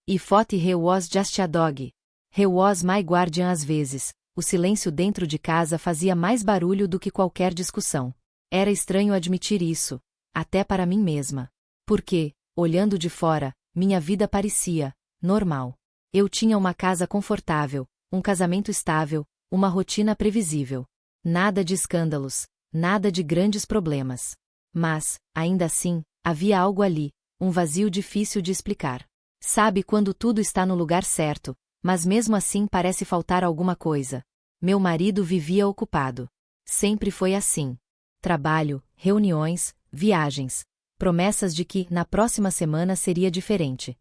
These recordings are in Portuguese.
I thought he was just a dog. He was my guardian às vezes. O silêncio dentro de casa fazia mais barulho do que qualquer discussão. Era estranho admitir isso, até para mim mesma. Porque, olhando de fora, minha vida parecia normal. Eu tinha uma casa confortável, um casamento estável, uma rotina previsível. Nada de escândalos, nada de grandes problemas. Mas, ainda assim, havia algo ali, um vazio difícil de explicar. Sabe quando tudo está no lugar certo, mas mesmo assim parece faltar alguma coisa. Meu marido vivia ocupado. Sempre foi assim. Trabalho, reuniões, viagens. Promessas de que, na próxima semana seria diferente.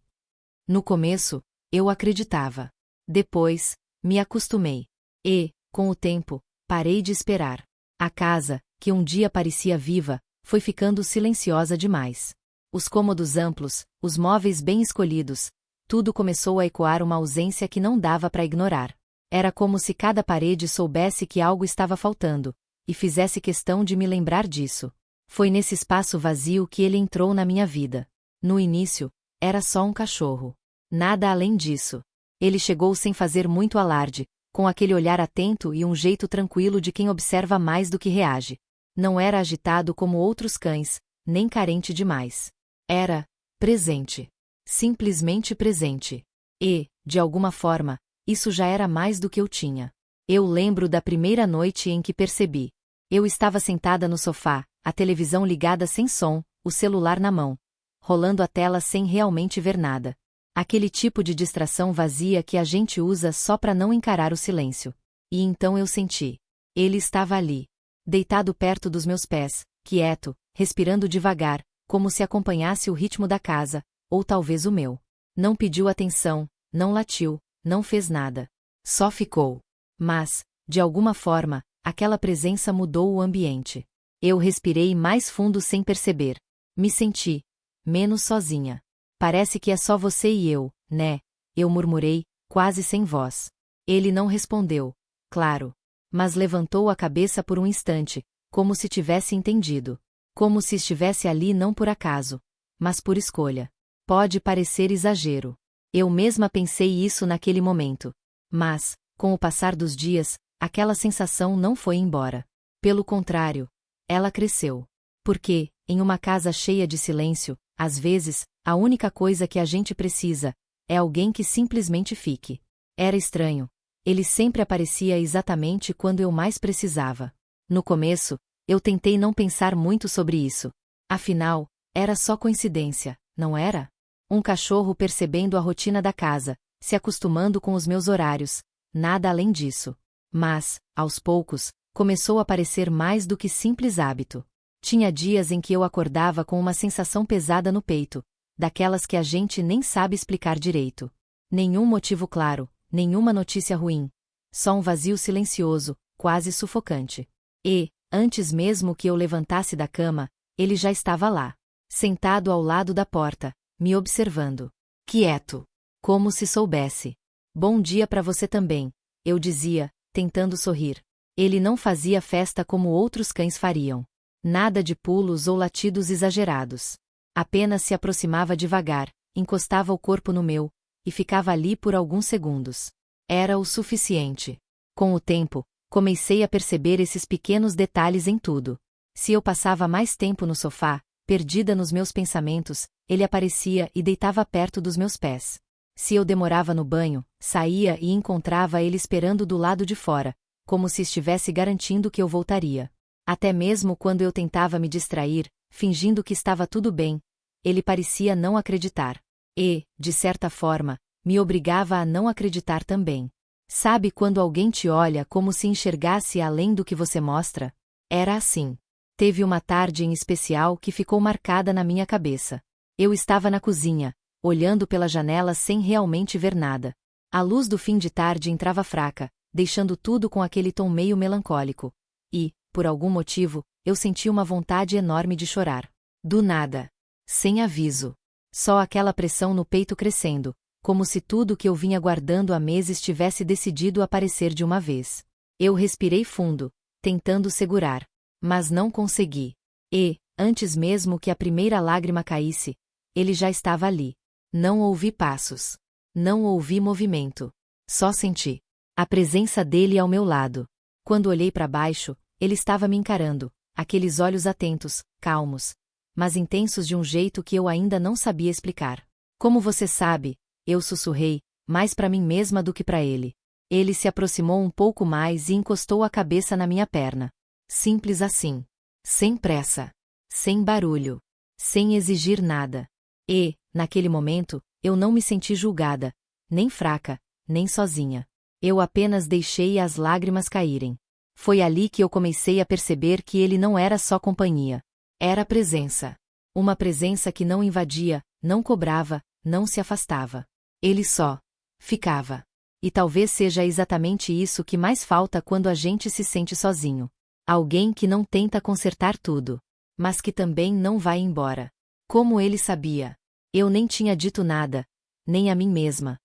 No começo, eu acreditava. Depois, me acostumei. E, com o tempo, parei de esperar. A casa, que um dia parecia viva, foi ficando silenciosa demais. Os cômodos amplos, os móveis bem escolhidos, tudo começou a ecoar uma ausência que não dava para ignorar. Era como se cada parede soubesse que algo estava faltando, e fizesse questão de me lembrar disso. Foi nesse espaço vazio que ele entrou na minha vida. No início, era só um cachorro. Nada além disso. Ele chegou sem fazer muito alarde, com aquele olhar atento e um jeito tranquilo de quem observa mais do que reage. Não era agitado como outros cães, nem carente demais. Era presente. Simplesmente presente. E, de alguma forma, isso já era mais do que eu tinha. Eu lembro da primeira noite em que percebi. Eu estava sentada no sofá, a televisão ligada sem som, o celular na mão, rolando a tela sem realmente ver nada. Aquele tipo de distração vazia que a gente usa só para não encarar o silêncio. E então eu senti. Ele estava ali, deitado perto dos meus pés, quieto, respirando devagar, como se acompanhasse o ritmo da casa, ou talvez o meu. Não pediu atenção, não latiu, não fez nada. Só ficou. Mas, de alguma forma, aquela presença mudou o ambiente. Eu respirei mais fundo sem perceber. Me senti menos sozinha. Parece que é só você e eu, né? Eu murmurei, quase sem voz. Ele não respondeu, claro. Mas levantou a cabeça por um instante, como se tivesse entendido. Como se estivesse ali não por acaso, mas por escolha. Pode parecer exagero. Eu mesma pensei isso naquele momento. Mas, com o passar dos dias, aquela sensação não foi embora. Pelo contrário, ela cresceu. Porque, em uma casa cheia de silêncio, às vezes, a única coisa que a gente precisa é alguém que simplesmente fique. Era estranho. Ele sempre aparecia exatamente quando eu mais precisava. No começo, eu tentei não pensar muito sobre isso. Afinal, era só coincidência, não era? Um cachorro percebendo a rotina da casa, se acostumando com os meus horários, nada além disso. Mas, aos poucos, começou a parecer mais do que simples hábito. Tinha dias em que eu acordava com uma sensação pesada no peito, daquelas que a gente nem sabe explicar direito. Nenhum motivo claro, nenhuma notícia ruim. Só um vazio silencioso, quase sufocante. E, antes mesmo que eu levantasse da cama, ele já estava lá, sentado ao lado da porta, me observando. Quieto. Como se soubesse. Bom dia para você também, eu dizia, tentando sorrir. Ele não fazia festa como outros cães fariam. Nada de pulos ou latidos exagerados. Apenas se aproximava devagar, encostava o corpo no meu, e ficava ali por alguns segundos. Era o suficiente. Com o tempo, comecei a perceber esses pequenos detalhes em tudo. Se eu passava mais tempo no sofá, perdida nos meus pensamentos, ele aparecia e deitava perto dos meus pés. Se eu demorava no banho, saía e encontrava ele esperando do lado de fora, como se estivesse garantindo que eu voltaria. Até mesmo quando eu tentava me distrair, fingindo que estava tudo bem, ele parecia não acreditar. E, de certa forma, me obrigava a não acreditar também. Sabe quando alguém te olha como se enxergasse além do que você mostra? Era assim. Teve uma tarde em especial que ficou marcada na minha cabeça. Eu estava na cozinha, olhando pela janela sem realmente ver nada. A luz do fim de tarde entrava fraca, deixando tudo com aquele tom meio melancólico. E, por algum motivo, eu senti uma vontade enorme de chorar. Do nada. Sem aviso. Só aquela pressão no peito crescendo, como se tudo que eu vinha guardando há meses tivesse decidido aparecer de uma vez. Eu respirei fundo, tentando segurar. Mas não consegui. E, antes mesmo que a primeira lágrima caísse, ele já estava ali. Não ouvi passos. Não ouvi movimento. Só senti a presença dele ao meu lado. Quando olhei para baixo, ele estava me encarando, aqueles olhos atentos, calmos, mas intensos de um jeito que eu ainda não sabia explicar. Como você sabe, eu sussurrei, mais para mim mesma do que para ele. Ele se aproximou um pouco mais e encostou a cabeça na minha perna. Simples assim. Sem pressa. Sem barulho. Sem exigir nada. E, naquele momento, eu não me senti julgada, nem fraca, nem sozinha. Eu apenas deixei as lágrimas caírem. Foi ali que eu comecei a perceber que ele não era só companhia. Era presença. Uma presença que não invadia, não cobrava, não se afastava. Ele só ficava. E talvez seja exatamente isso que mais falta quando a gente se sente sozinho. Alguém que não tenta consertar tudo, mas que também não vai embora. Como ele sabia? Eu nem tinha dito nada, nem a mim mesma.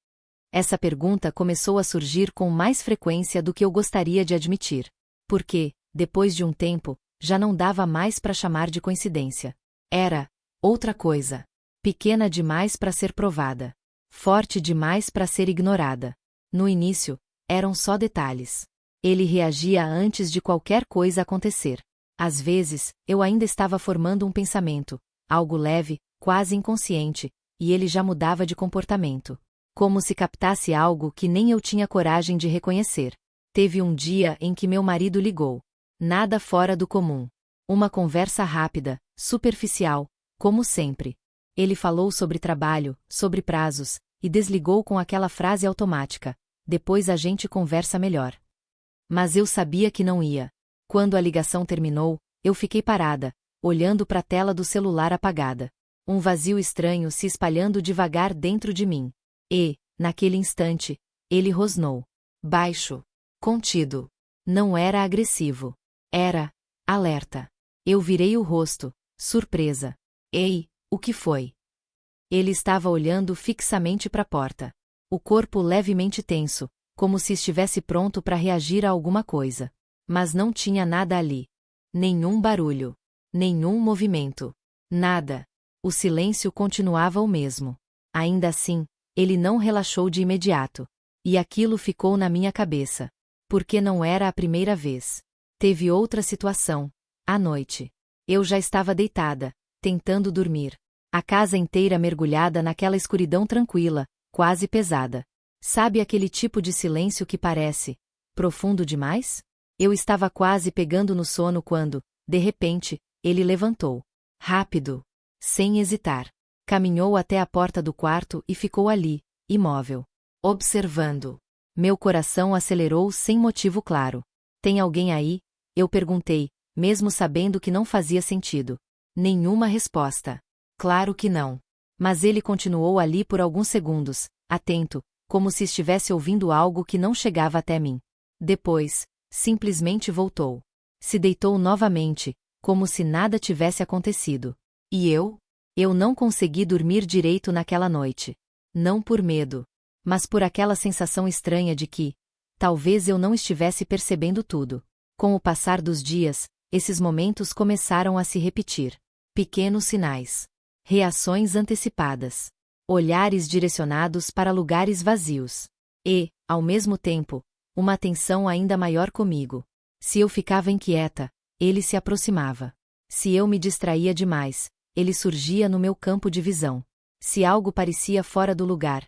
Essa pergunta começou a surgir com mais frequência do que eu gostaria de admitir. Porque, depois de um tempo, já não dava mais para chamar de coincidência. Era outra coisa. Pequena demais para ser provada. Forte demais para ser ignorada. No início, eram só detalhes. Ele reagia antes de qualquer coisa acontecer. Às vezes, eu ainda estava formando um pensamento, algo leve, quase inconsciente, e ele já mudava de comportamento. Como se captasse algo que nem eu tinha coragem de reconhecer. Teve um dia em que meu marido ligou. Nada fora do comum. Uma conversa rápida, superficial, como sempre. Ele falou sobre trabalho, sobre prazos, e desligou com aquela frase automática: depois a gente conversa melhor. Mas eu sabia que não ia. Quando a ligação terminou, eu fiquei parada, olhando para a tela do celular apagada. Um vazio estranho se espalhando devagar dentro de mim. E, naquele instante, ele rosnou. Baixo. Contido. Não era agressivo. Era alerta. Eu virei o rosto, surpresa. Ei, o que foi? Ele estava olhando fixamente para a porta. O corpo levemente tenso, como se estivesse pronto para reagir a alguma coisa. Mas não tinha nada ali. Nenhum barulho. Nenhum movimento. Nada. O silêncio continuava o mesmo. Ainda assim, ele não relaxou de imediato. E aquilo ficou na minha cabeça. Porque não era a primeira vez. Teve outra situação. À noite. Eu já estava deitada, tentando dormir. A casa inteira mergulhada naquela escuridão tranquila, quase pesada. Sabe aquele tipo de silêncio que parece profundo demais? Eu estava quase pegando no sono quando, de repente, ele levantou. Rápido. Sem hesitar. Caminhou até a porta do quarto e ficou ali, imóvel. Observando. Meu coração acelerou sem motivo claro. Tem alguém aí? Eu perguntei, mesmo sabendo que não fazia sentido. Nenhuma resposta. Claro que não. Mas ele continuou ali por alguns segundos, atento, como se estivesse ouvindo algo que não chegava até mim. Depois, simplesmente voltou. Se deitou novamente, como se nada tivesse acontecido. E eu? Eu não consegui dormir direito naquela noite. Não por medo, mas por aquela sensação estranha de que, talvez eu não estivesse percebendo tudo. Com o passar dos dias, esses momentos começaram a se repetir. Pequenos sinais. Reações antecipadas. Olhares direcionados para lugares vazios. E, ao mesmo tempo, uma atenção ainda maior comigo. Se eu ficava inquieta, ele se aproximava. Se eu me distraía demais, ele surgia no meu campo de visão. Se algo parecia fora do lugar,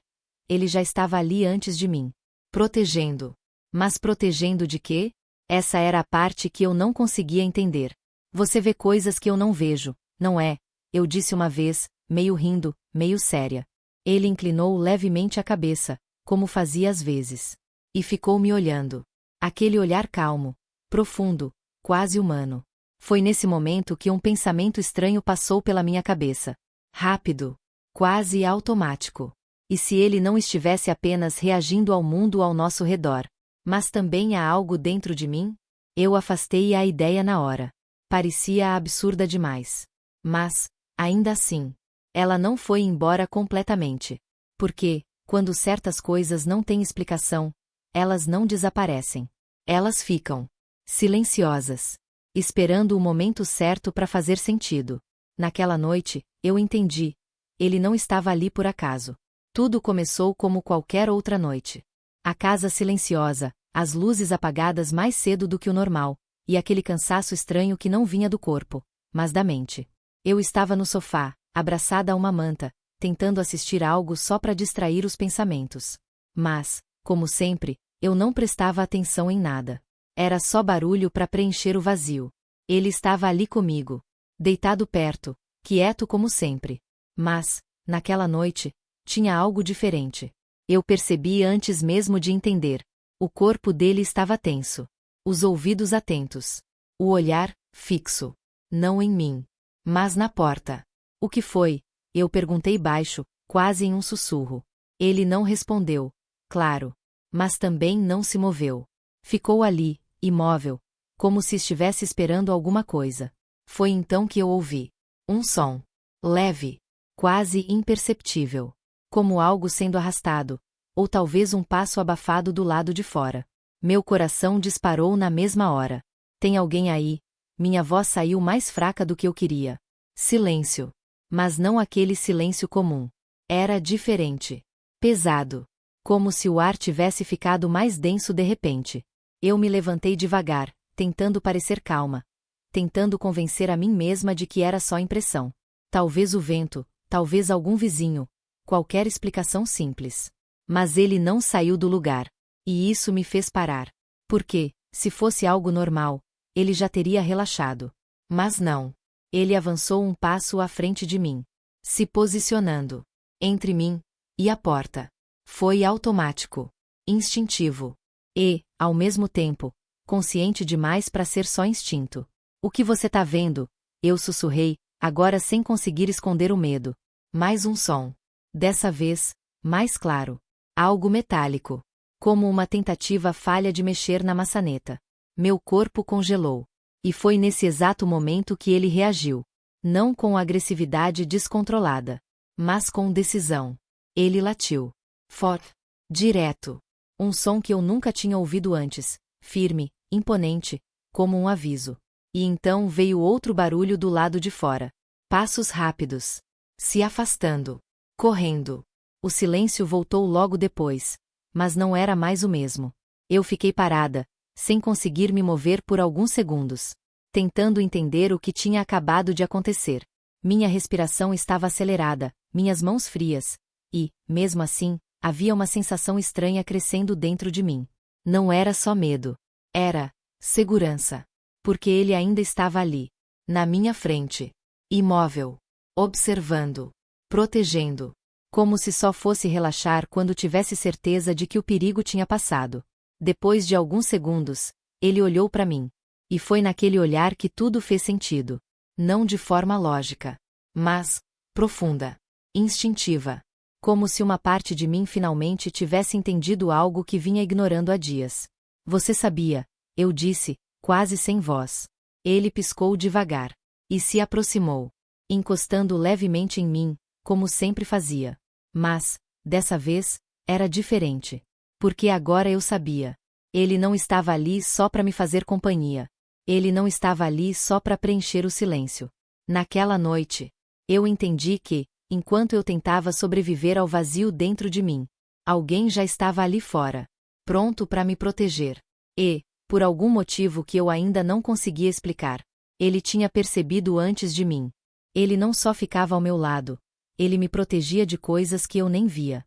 ele já estava ali antes de mim. Protegendo. Mas protegendo de quê? Essa era a parte que eu não conseguia entender. Você vê coisas que eu não vejo, não é? Eu disse uma vez, meio rindo, meio séria. Ele inclinou levemente a cabeça, como fazia às vezes. E ficou me olhando. Aquele olhar calmo, profundo, quase humano. Foi nesse momento que um pensamento estranho passou pela minha cabeça. Rápido. Quase automático. E se ele não estivesse apenas reagindo ao mundo ao nosso redor, mas também a algo dentro de mim? Eu afastei a ideia na hora. Parecia absurda demais. Mas, ainda assim, ela não foi embora completamente. Porque, quando certas coisas não têm explicação, elas não desaparecem. Elas ficam silenciosas, esperando o momento certo para fazer sentido. Naquela noite, eu entendi. Ele não estava ali por acaso. Tudo começou como qualquer outra noite. A casa silenciosa, as luzes apagadas mais cedo do que o normal, e aquele cansaço estranho que não vinha do corpo, mas da mente. Eu estava no sofá, abraçada a uma manta, tentando assistir algo só para distrair os pensamentos. Mas, como sempre, eu não prestava atenção em nada. Era só barulho para preencher o vazio. Ele estava ali comigo, deitado perto, quieto como sempre. Mas, naquela noite, tinha algo diferente. Eu percebi antes mesmo de entender. O corpo dele estava tenso. Os ouvidos atentos. O olhar, fixo. Não em mim, mas na porta. O que foi? Eu perguntei baixo, quase em um sussurro. Ele não respondeu, claro. Mas também não se moveu. Ficou ali, imóvel, como se estivesse esperando alguma coisa. Foi então que eu ouvi. Um som. Leve. Quase imperceptível. Como algo sendo arrastado. Ou talvez um passo abafado do lado de fora. Meu coração disparou na mesma hora. Tem alguém aí? Minha voz saiu mais fraca do que eu queria. Silêncio. Mas não aquele silêncio comum. Era diferente. Pesado. Como se o ar tivesse ficado mais denso de repente. Eu me levantei devagar, tentando parecer calma. Tentando convencer a mim mesma de que era só impressão. Talvez o vento, talvez algum vizinho. Qualquer explicação simples. Mas ele não saiu do lugar. E isso me fez parar. Porque, se fosse algo normal, ele já teria relaxado. Mas não. Ele avançou um passo à frente de mim. Se posicionando. Entre mim e a porta. Foi automático. Instintivo. E, ao mesmo tempo, consciente demais para ser só instinto. O que você tá vendo? Eu sussurrei, agora sem conseguir esconder o medo. Mais um som. Dessa vez, mais claro. Algo metálico. Como uma tentativa falha de mexer na maçaneta. Meu corpo congelou. E foi nesse exato momento que ele reagiu. Não com agressividade descontrolada. Mas com decisão. Ele latiu. Forte. Direto. Um som que eu nunca tinha ouvido antes. Firme, imponente, como um aviso. E então veio outro barulho do lado de fora. Passos rápidos. Se afastando. Correndo. O silêncio voltou logo depois. Mas não era mais o mesmo. Eu fiquei parada, sem conseguir me mover por alguns segundos. Tentando entender o que tinha acabado de acontecer. Minha respiração estava acelerada, minhas mãos frias. E, mesmo assim, havia uma sensação estranha crescendo dentro de mim. Não era só medo. Era segurança. Porque ele ainda estava ali. Na minha frente. Imóvel. Observando. Protegendo. Como se só fosse relaxar quando tivesse certeza de que o perigo tinha passado. Depois de alguns segundos, ele olhou para mim. E foi naquele olhar que tudo fez sentido. Não de forma lógica. Mas, profunda. Instintiva. Como se uma parte de mim finalmente tivesse entendido algo que vinha ignorando há dias. Você sabia, eu disse, quase sem voz. Ele piscou devagar. E se aproximou. Encostando levemente em mim, como sempre fazia. Mas, dessa vez, era diferente. Porque agora eu sabia. Ele não estava ali só para me fazer companhia. Ele não estava ali só para preencher o silêncio. Naquela noite, eu entendi que, enquanto eu tentava sobreviver ao vazio dentro de mim, alguém já estava ali fora, pronto para me proteger. E, por algum motivo que eu ainda não conseguia explicar, ele tinha percebido antes de mim. Ele não só ficava ao meu lado, ele me protegia de coisas que eu nem via.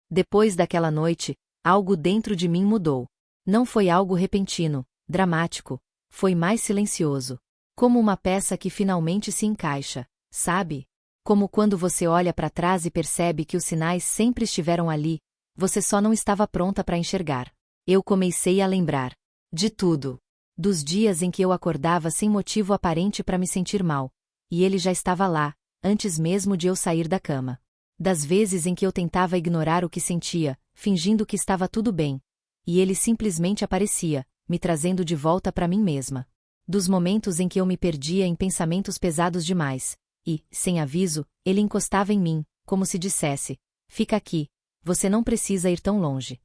Depois daquela noite, algo dentro de mim mudou. Não foi algo repentino, dramático, foi mais silencioso. Como uma peça que finalmente se encaixa, sabe? Como quando você olha para trás e percebe que os sinais sempre estiveram ali, você só não estava pronta para enxergar. Eu comecei a lembrar. De tudo. Dos dias em que eu acordava sem motivo aparente para me sentir mal. E ele já estava lá, antes mesmo de eu sair da cama. Das vezes em que eu tentava ignorar o que sentia, fingindo que estava tudo bem. E ele simplesmente aparecia, me trazendo de volta para mim mesma. Dos momentos em que eu me perdia em pensamentos pesados demais. E, sem aviso, ele encostava em mim, como se dissesse: fica aqui, você não precisa ir tão longe.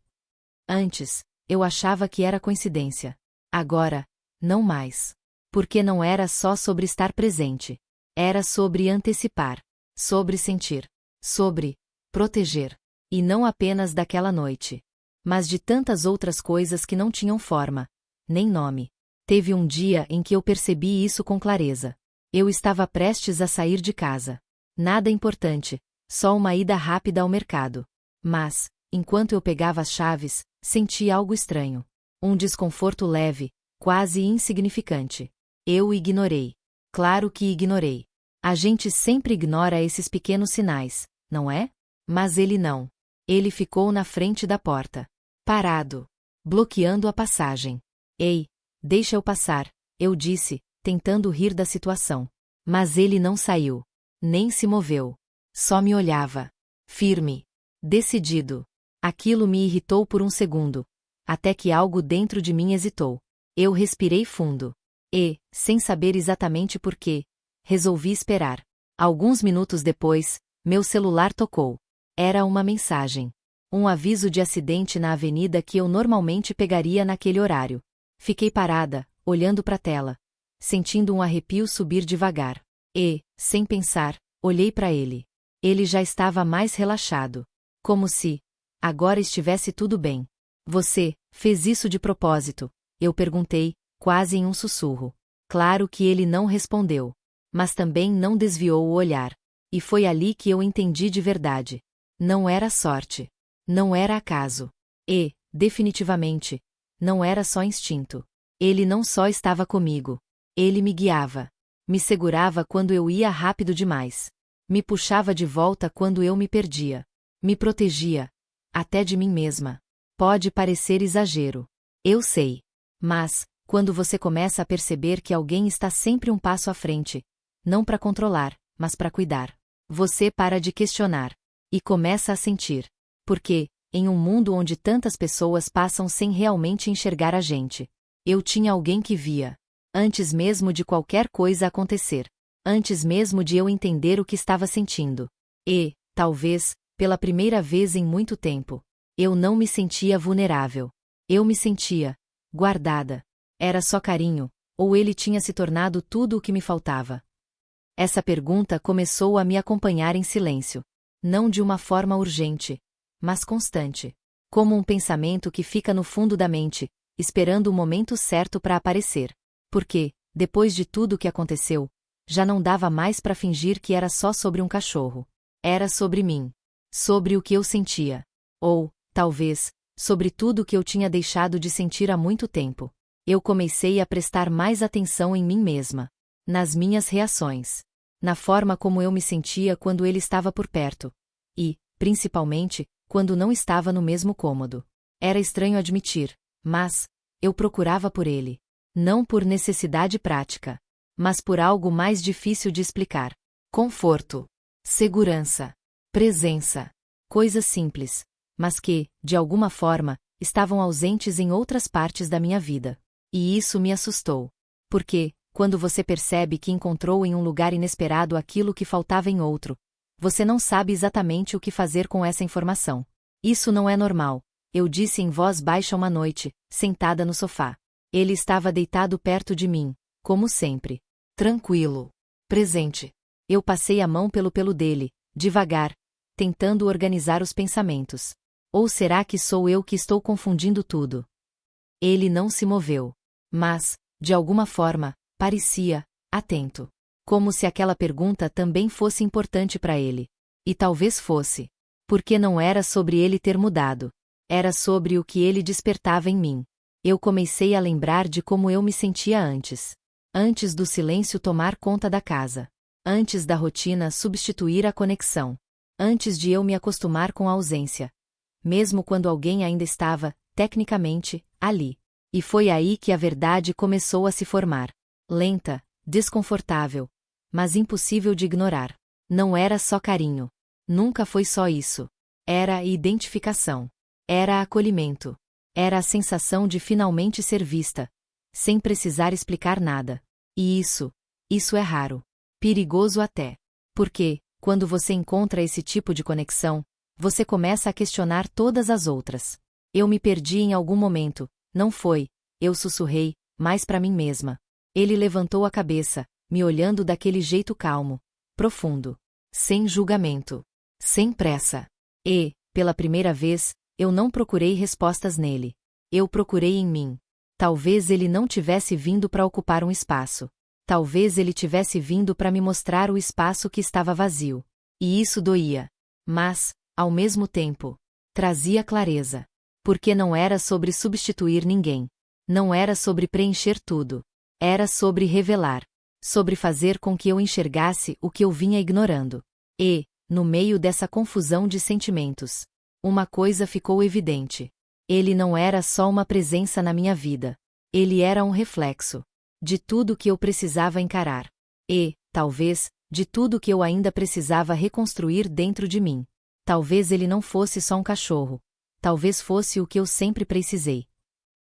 Antes, eu achava que era coincidência. Agora, não mais. Porque não era só sobre estar presente. Era sobre antecipar. Sobre sentir. Sobre proteger. E não apenas daquela noite. Mas de tantas outras coisas que não tinham forma, nem nome. Teve um dia em que eu percebi isso com clareza. Eu estava prestes a sair de casa. Nada importante, só uma ida rápida ao mercado. Mas, enquanto eu pegava as chaves, senti algo estranho. Um desconforto leve, quase insignificante. Eu ignorei. Claro que ignorei. A gente sempre ignora esses pequenos sinais, não é? Mas ele não. Ele ficou na frente da porta. Parado. Bloqueando a passagem. Ei, deixa eu passar, eu disse, tentando rir da situação. Mas ele não saiu. Nem se moveu. Só me olhava. Firme. Decidido. Aquilo me irritou por um segundo. Até que algo dentro de mim hesitou. Eu respirei fundo. E, sem saber exatamente por quê, resolvi esperar. Alguns minutos depois, meu celular tocou. Era uma mensagem. Um aviso de acidente na avenida que eu normalmente pegaria naquele horário. Fiquei parada, olhando para a tela, sentindo um arrepio subir devagar. E, sem pensar, olhei para ele. Ele já estava mais relaxado. Como se agora estivesse tudo bem. Você fez isso de propósito? Eu perguntei, quase em um sussurro. Claro que ele não respondeu. Mas também não desviou o olhar. E foi ali que eu entendi de verdade. Não era sorte. Não era acaso. E, definitivamente, não era só instinto. Ele não só estava comigo. Ele me guiava. Me segurava quando eu ia rápido demais. Me puxava de volta quando eu me perdia. Me protegia. Até de mim mesma. Pode parecer exagero. Eu sei. Mas, quando você começa a perceber que alguém está sempre um passo à frente, não para controlar, mas para cuidar, você para de questionar. E começa a sentir. Porque, em um mundo onde tantas pessoas passam sem realmente enxergar a gente, eu tinha alguém que via. Antes mesmo de qualquer coisa acontecer. Antes mesmo de eu entender o que estava sentindo. E, talvez, pela primeira vez em muito tempo, eu não me sentia vulnerável. Eu me sentia guardada. Era só carinho, ou ele tinha se tornado tudo o que me faltava? Essa pergunta começou a me acompanhar em silêncio. Não de uma forma urgente, mas constante. Como um pensamento que fica no fundo da mente, esperando o momento certo para aparecer. Porque, depois de tudo o que aconteceu, já não dava mais para fingir que era só sobre um cachorro. Era sobre mim. Sobre o que eu sentia. Ou, talvez, sobre tudo o que eu tinha deixado de sentir há muito tempo. Eu comecei a prestar mais atenção em mim mesma. Nas minhas reações. Na forma como eu me sentia quando ele estava por perto. E, principalmente, quando não estava no mesmo cômodo. Era estranho admitir, mas eu procurava por ele. Não por necessidade prática, mas por algo mais difícil de explicar. Conforto, segurança, presença. Coisas simples, mas que, de alguma forma, estavam ausentes em outras partes da minha vida. E isso me assustou. Porque, quando você percebe que encontrou em um lugar inesperado aquilo que faltava em outro, você não sabe exatamente o que fazer com essa informação. Isso não é normal, eu disse em voz baixa uma noite, sentada no sofá. Ele estava deitado perto de mim, como sempre. Tranquilo. Presente. Eu passei a mão pelo pelo dele, devagar, tentando organizar os pensamentos. Ou será que sou eu que estou confundindo tudo? Ele não se moveu. Mas, de alguma forma, parecia atento. Como se aquela pergunta também fosse importante para ele. E talvez fosse. Porque não era sobre ele ter mudado. Era sobre o que ele despertava em mim. Eu comecei a lembrar de como eu me sentia antes. Antes do silêncio tomar conta da casa. Antes da rotina substituir a conexão. Antes de eu me acostumar com a ausência. Mesmo quando alguém ainda estava, tecnicamente, ali. E foi aí que a verdade começou a se formar. Lenta, desconfortável, mas impossível de ignorar. Não era só carinho. Nunca foi só isso. Era a identificação. Era acolhimento. Era a sensação de finalmente ser vista, sem precisar explicar nada. E isso é raro. Perigoso até. Porque, quando você encontra esse tipo de conexão, você começa a questionar todas as outras. Eu me perdi em algum momento, não foi, eu sussurrei, mas para mim mesma. Ele levantou a cabeça, me olhando daquele jeito calmo, profundo. Sem julgamento. Sem pressa. E, pela primeira vez, eu não procurei respostas nele. Eu procurei em mim. Talvez ele não tivesse vindo para ocupar um espaço. Talvez ele tivesse vindo para me mostrar o espaço que estava vazio. E isso doía. Mas, ao mesmo tempo, trazia clareza. Porque não era sobre substituir ninguém. Não era sobre preencher tudo. Era sobre revelar. Sobre fazer com que eu enxergasse o que eu vinha ignorando. E, no meio dessa confusão de sentimentos, uma coisa ficou evidente. Ele não era só uma presença na minha vida. Ele era um reflexo de tudo que eu precisava encarar. E, talvez, de tudo que eu ainda precisava reconstruir dentro de mim. Talvez ele não fosse só um cachorro. Talvez fosse o que eu sempre precisei.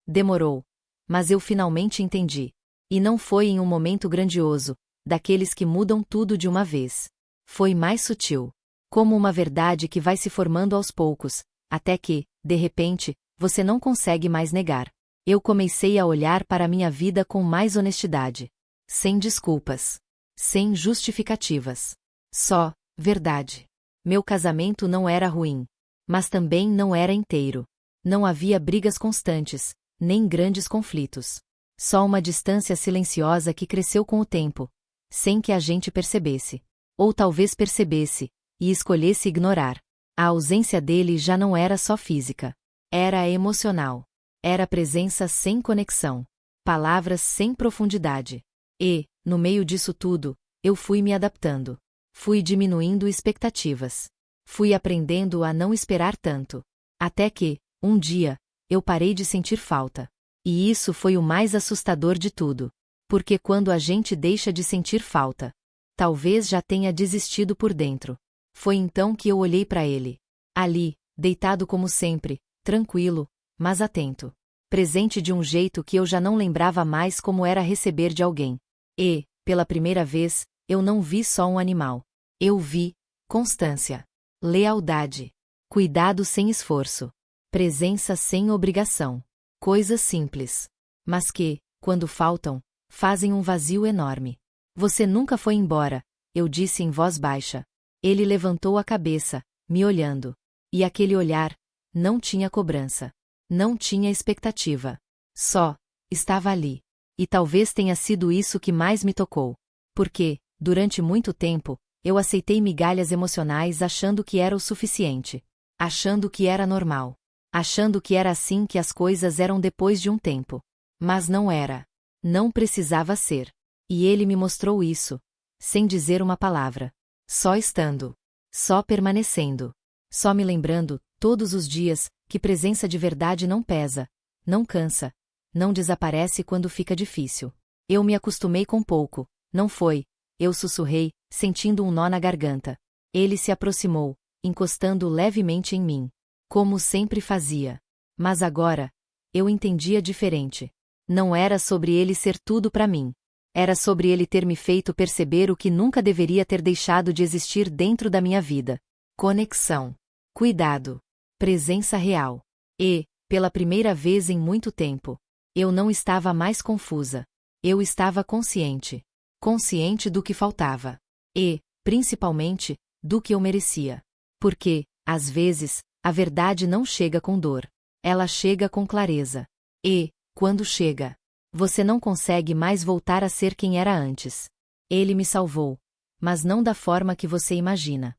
Demorou. Mas eu finalmente entendi. E não foi em um momento grandioso, daqueles que mudam tudo de uma vez. Foi mais sutil. Como uma verdade que vai se formando aos poucos, até que, de repente, você não consegue mais negar. Eu comecei a olhar para a minha vida com mais honestidade. Sem desculpas. Sem justificativas. Só, verdade. Meu casamento não era ruim. Mas também não era inteiro. Não havia brigas constantes, nem grandes conflitos. Só uma distância silenciosa que cresceu com o tempo, sem que a gente percebesse. Ou talvez percebesse, e escolhesse ignorar. A ausência dele já não era só física. Era emocional. Era presença sem conexão. Palavras sem profundidade. E, no meio disso tudo, eu fui me adaptando. Fui diminuindo expectativas. Fui aprendendo a não esperar tanto. Até que, um dia, eu parei de sentir falta. E isso foi o mais assustador de tudo. Porque quando a gente deixa de sentir falta, talvez já tenha desistido por dentro. Foi então que eu olhei para ele. Ali, deitado como sempre, tranquilo, mas atento. Presente de um jeito que eu já não lembrava mais como era receber de alguém. E, pela primeira vez, eu não vi só um animal. Eu vi constância, lealdade, cuidado sem esforço, presença sem obrigação. Coisas simples. Mas que, quando faltam, fazem um vazio enorme. Você nunca foi embora, eu disse em voz baixa. Ele levantou a cabeça, me olhando. E aquele olhar, não tinha cobrança. Não tinha expectativa. Só, estava ali. E talvez tenha sido isso que mais me tocou. Porque, durante muito tempo, eu aceitei migalhas emocionais achando que era o suficiente. Achando que era normal. Achando que era assim que as coisas eram depois de um tempo. Mas não era. Não precisava ser. E ele me mostrou isso. Sem dizer uma palavra. Só estando. Só permanecendo. Só me lembrando, todos os dias, que presença de verdade não pesa. Não cansa. Não desaparece quando fica difícil. Eu me acostumei com pouco. Não foi. Eu sussurrei, sentindo um nó na garganta. Ele se aproximou, encostando levemente em mim. Como sempre fazia. Mas agora, eu entendia diferente. Não era sobre ele ser tudo para mim. Era sobre ele ter me feito perceber o que nunca deveria ter deixado de existir dentro da minha vida. Conexão. Cuidado. Presença real. E, pela primeira vez em muito tempo, eu não estava mais confusa. Eu estava consciente. Consciente do que faltava. E, principalmente, do que eu merecia. Porque, às vezes, a verdade não chega com dor. Ela chega com clareza. E, quando chega, você não consegue mais voltar a ser quem era antes. Ele me salvou. Mas não da forma que você imagina.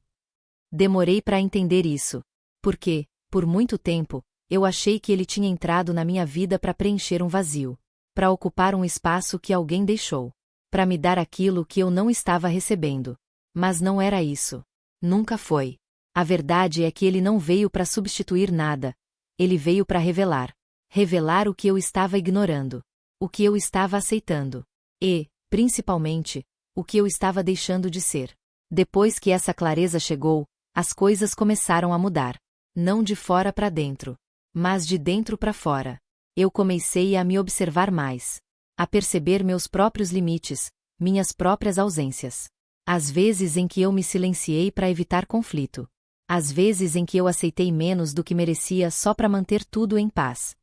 Demorei para entender isso. Porque, por muito tempo, eu achei que ele tinha entrado na minha vida para preencher um vazio. Para ocupar um espaço que alguém deixou. Para me dar aquilo que eu não estava recebendo. Mas não era isso. Nunca foi. A verdade é que ele não veio para substituir nada. Ele veio para revelar. Revelar o que eu estava ignorando. O que eu estava aceitando. E, principalmente, o que eu estava deixando de ser. Depois que essa clareza chegou, as coisas começaram a mudar. Não de fora para dentro, mas de dentro para fora. Eu comecei a me observar mais. A perceber meus próprios limites, minhas próprias ausências. As vezes em que eu me silenciei para evitar conflito. As vezes em que eu aceitei menos do que merecia só para manter tudo em paz.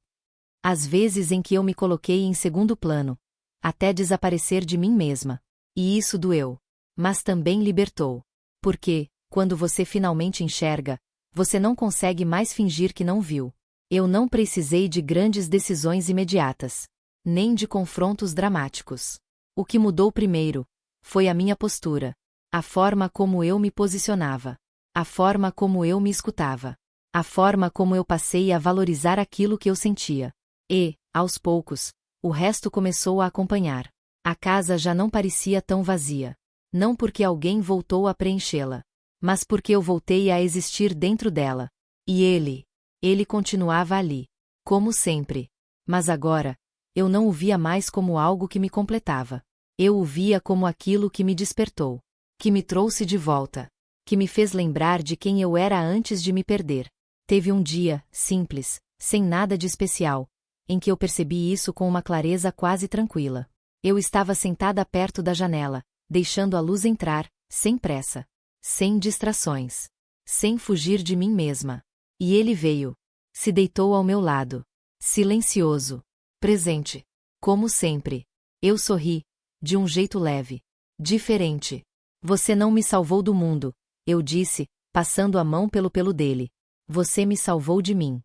As vezes em que eu me coloquei em segundo plano, até desaparecer de mim mesma. E isso doeu. Mas também libertou. Porque, quando você finalmente enxerga, Você não consegue mais fingir que não viu. Eu não precisei de grandes decisões imediatas. Nem de confrontos dramáticos. O que mudou primeiro foi a minha postura. A forma como eu me posicionava. A forma como eu me escutava. A forma como eu passei a valorizar aquilo que eu sentia. E, aos poucos, o resto começou a acompanhar. A casa já não parecia tão vazia. Não porque alguém voltou a preenchê-la, mas porque eu voltei a existir dentro dela. E ele continuava ali. Como sempre. Mas agora, eu não o via mais como algo que me completava. Eu o via como aquilo que me despertou. Que me trouxe de volta. Que me fez lembrar de quem eu era antes de me perder. Teve um dia, simples, sem nada de especial, em que eu percebi isso com uma clareza quase tranquila. Eu estava sentada perto da janela, deixando a luz entrar, sem pressa. Sem distrações. Sem fugir de mim mesma. E ele veio. Se deitou ao meu lado. Silencioso. Presente. Como sempre. Eu sorri. De um jeito leve. Diferente. Você não me salvou do mundo, eu disse, passando a mão pelo pelo dele. Você me salvou de mim.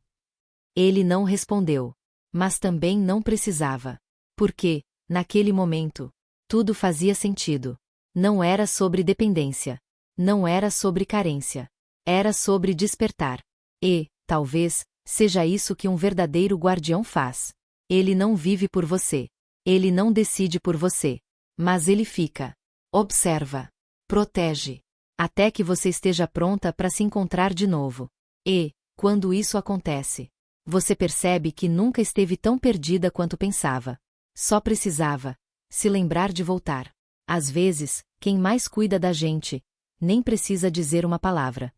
Ele não respondeu. Mas também não precisava. Porque, naquele momento, tudo fazia sentido. Não era sobre dependência. Não era sobre carência. Era sobre despertar. E, talvez, seja isso que um verdadeiro guardião faz. Ele não vive por você. Ele não decide por você. Mas ele fica. Observa. Protege. Até que você esteja pronta para se encontrar de novo. E, quando isso acontece, você percebe que nunca esteve tão perdida quanto pensava. Só precisava se lembrar de voltar. Às vezes, quem mais cuida da gente nem precisa dizer uma palavra.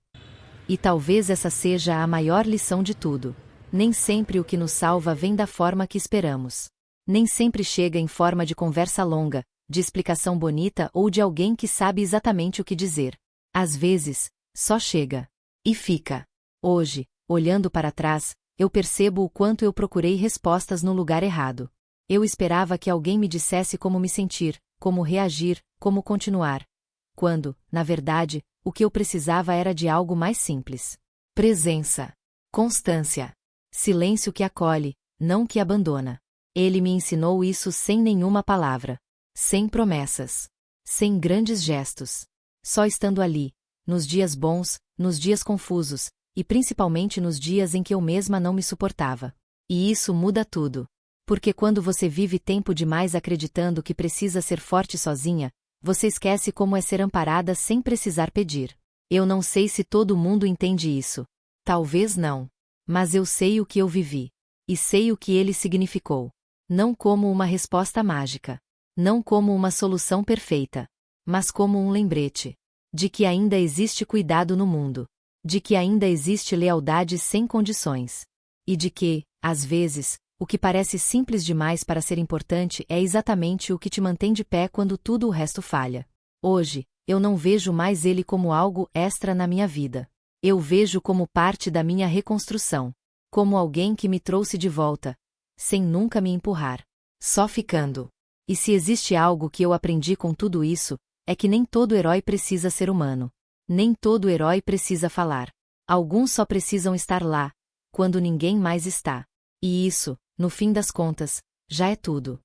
E talvez essa seja a maior lição de tudo. Nem sempre o que nos salva vem da forma que esperamos. Nem sempre chega em forma de conversa longa, de explicação bonita ou de alguém que sabe exatamente o que dizer. Às vezes, só chega. E fica. Hoje, olhando para trás, eu percebo o quanto eu procurei respostas no lugar errado. Eu esperava que alguém me dissesse como me sentir, como reagir, como continuar. Quando, na verdade, o que eu precisava era de algo mais simples. Presença. Constância. Silêncio que acolhe, não que abandona. Ele me ensinou isso sem nenhuma palavra. Sem promessas. Sem grandes gestos. Só estando ali, nos dias bons, nos dias confusos, e principalmente nos dias em que eu mesma não me suportava. E isso muda tudo. Porque quando você vive tempo demais acreditando que precisa ser forte sozinha, você esquece como é ser amparada sem precisar pedir. Eu não sei se todo mundo entende isso. Talvez não. Mas eu sei o que eu vivi. E sei o que ele significou. Não como uma resposta mágica. Não como uma solução perfeita. Mas como um lembrete. De que ainda existe cuidado no mundo. De que ainda existe lealdade sem condições. E de que, às vezes, o que parece simples demais para ser importante é exatamente o que te mantém de pé quando tudo o resto falha. Hoje, eu não vejo mais ele como algo extra na minha vida. Eu vejo como parte da minha reconstrução. Como alguém que me trouxe de volta. Sem nunca me empurrar. Só ficando. E se existe algo que eu aprendi com tudo isso, é que nem todo herói precisa ser humano. Nem todo herói precisa falar. Alguns só precisam estar lá, quando ninguém mais está. E isso, no fim das contas, já é tudo.